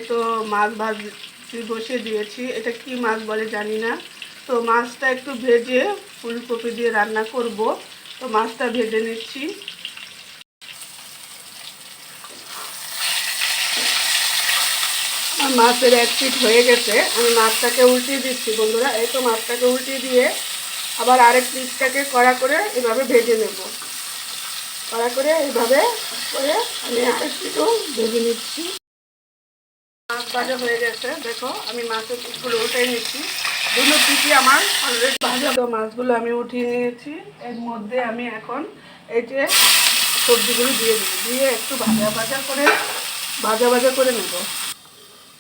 তো মাছ ভাজি বসিয়ে দিয়েছি। এটা কি মাছ বলে জানি না। তো মাছটা একটু ভেজে ফুলকপি দিয়ে রান্না করব। তো মাছটা ভেজে নিচ্ছি। আর মাছের এক পিঠ হয়ে গেছে, আমি মাছটাকে উল্টিয়ে দিচ্ছি বন্ধুরা। এই তো মাছটাকে উল্টিয়ে দিয়ে আবার আরেক পিঠটাকে কড়া করে এভাবে ভেজে নেব। কড়া করে এইভাবে করে আমি আরেক পিঠও ভেজে নিচ্ছি। মাছ ভাজা হয়ে গেছে, দেখো আমি মাছের পিঠগুলো উঠিয়ে নিচ্ছি। দুটো পিঠই আমার অলরেডি ভাজা। তো মাছগুলো আমি উঠিয়ে নিয়েছি। এর মধ্যে আমি এখন এই যে সবজিগুলো দিয়ে দিই, দিয়ে একটু ভাজা ভাজা করে নেব।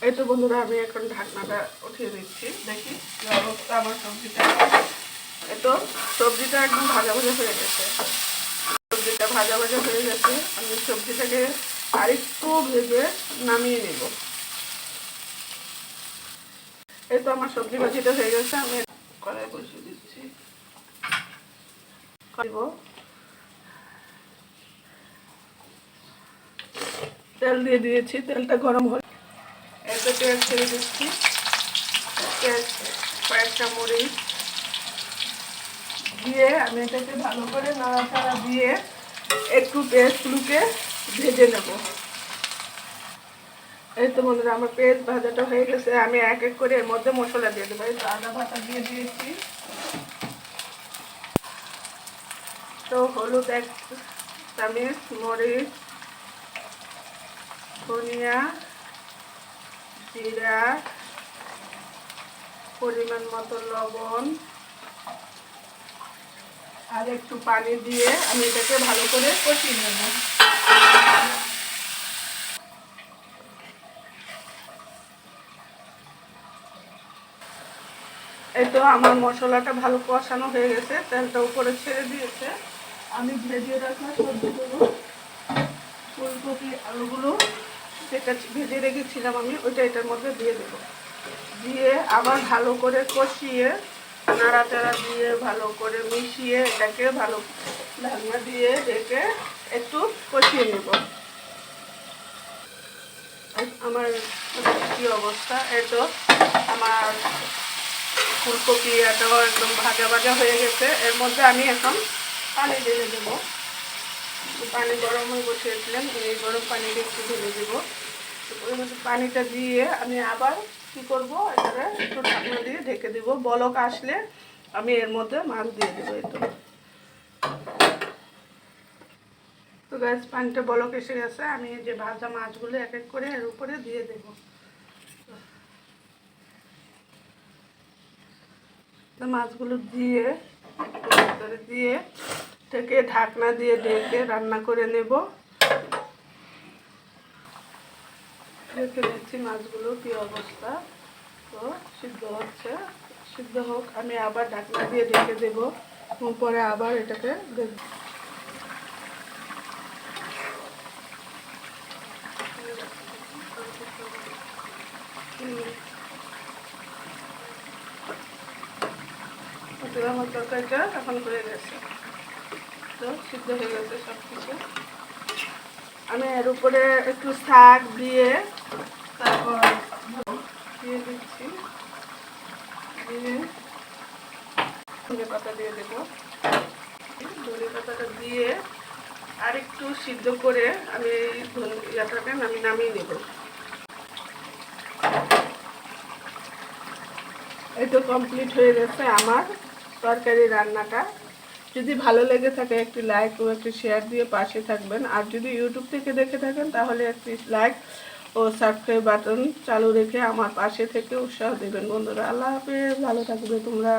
এই তো বন্ধুরা আমি এখন ঢাকনাটা উঠিয়ে দিচ্ছি, দেখি কি অবস্থা আমার সবজিটা। এই তো সবজিটা একদম ভাজা ভাজা হয়ে গেছে। সবজিটা ভাজা ভাজা হয়ে গেছে, আমি সবজিটাকে আরেকটু ভেজে নামিয়ে নেব। এই তো আমার সবজি ভাজিটা হয়ে গেছে, আমি কড়াই বসিয়ে দিচ্ছি। তেল দিয়ে দিয়েছি, তেলটা গরম হলে এতে পেঁয়াজ ছেড়ে দিচ্ছি। পেঁয়াজ কয়েকটা মরিচ দিয়ে আমি এটাকে ভালো করে নাড়াচাড়া দিয়ে একটু পেঁয়াজগুলোকে ভেজে নেব। এই তো বন্ধুরা আমার পেঁয়াজ ভাজাটা হয়ে গেছে, আমি এক এক করে এর মধ্যে মশলা দিয়ে দেবো। এই তো আদা বাটা দিয়ে দিয়েছি, তো হলুদ 1 চামচ, মরিচ, ধনিয়া, জিরা, পরিমাণ মতো লবণ আর একটু পানি দিয়ে আমি এটাকে ভালো করে কষিয়ে নেব। এই তো আমার মশলাটা ভালো কষানো হয়ে গেছে, তেলটা উপরে ছেড়ে দিয়েছে। আমি ভেজে রাখা সবজিগুলো, ফুলকপি আলুগুলো যেটা ভেজে রেখেছিলাম আমি, ওইটা এটার মধ্যে দিয়ে দেবো। দিয়ে আবার ভালো করে কষিয়ে নাড়াচাড়া দিয়ে ভালো করে মিশিয়ে এটাকে ভালো ঢাকনা দিয়ে রেখে একটু কষিয়ে নেব। আমার কি অবস্থা, এই তো আমার ফুলকপি এটাও একদম ভাজা ভাজা হয়ে গেছে। এর মধ্যে আমি এখন পানি ঢেলে দেবো। পানি গরম হয়ে বসিয়েছিলাম, এই গরম পানিটা একটু ঢেলে দেবো। ওই মধ্যে পানিটা দিয়ে আমি আবার কী করবো, এটাকে একটু ঢাকনা দিয়ে ঢেকে দেবো। বলক আসলে আমি এর মধ্যে মাছ দিয়ে দেবো। এই তো গ্যাস পানিটা বলক এসে গেছে, আমি এই যে ভাজা মাছগুলো এক এক করে এর উপরে দিয়ে দেবো। তো মাছগুলো দিয়ে দিয়ে থেকে ঢাকনা দিয়ে ঢেকে রান্না করে নেব। দেখে নিচ্ছি মাছগুলো কি অবস্থা। তো সিদ্ধ হচ্ছে, সিদ্ধ হোক, আমি আবার ঢাকনা দিয়ে ঢেকে দেবো। পরে আবার এটাকে দেখব। আমার তরকারিটা এখন হয়ে গেছে, তো সিদ্ধ হয়ে গেছে সব কিছু। আমি এর উপরে একটু শাক দিয়ে তারপর দিয়ে দিচ্ছি, দিয়ে ধনে পাতা দিয়ে দেবো। ধনে পাতাটা দিয়ে আর একটু সিদ্ধ করে আমি ইয়াটাকে নামিয়ে নেব। এই তো কমপ্লিট হয়ে গেছে আমার তরকারি রান্নাটা। যদি ভালো লেগে থাকে একটি লাইক ও একটি শেয়ার দিয়ে পাশে থাকবেন। আর যদি ইউটিউব থেকে দেখে থাকেন তাহলে একটি লাইক ও সাবস্ক্রাইব বাটন চালু রেখে আমার পাশে থেকে উৎসাহ দেবেন বন্ধুরা। আল্লাহ হাফেজ, ভালো থাকবে তোমরা।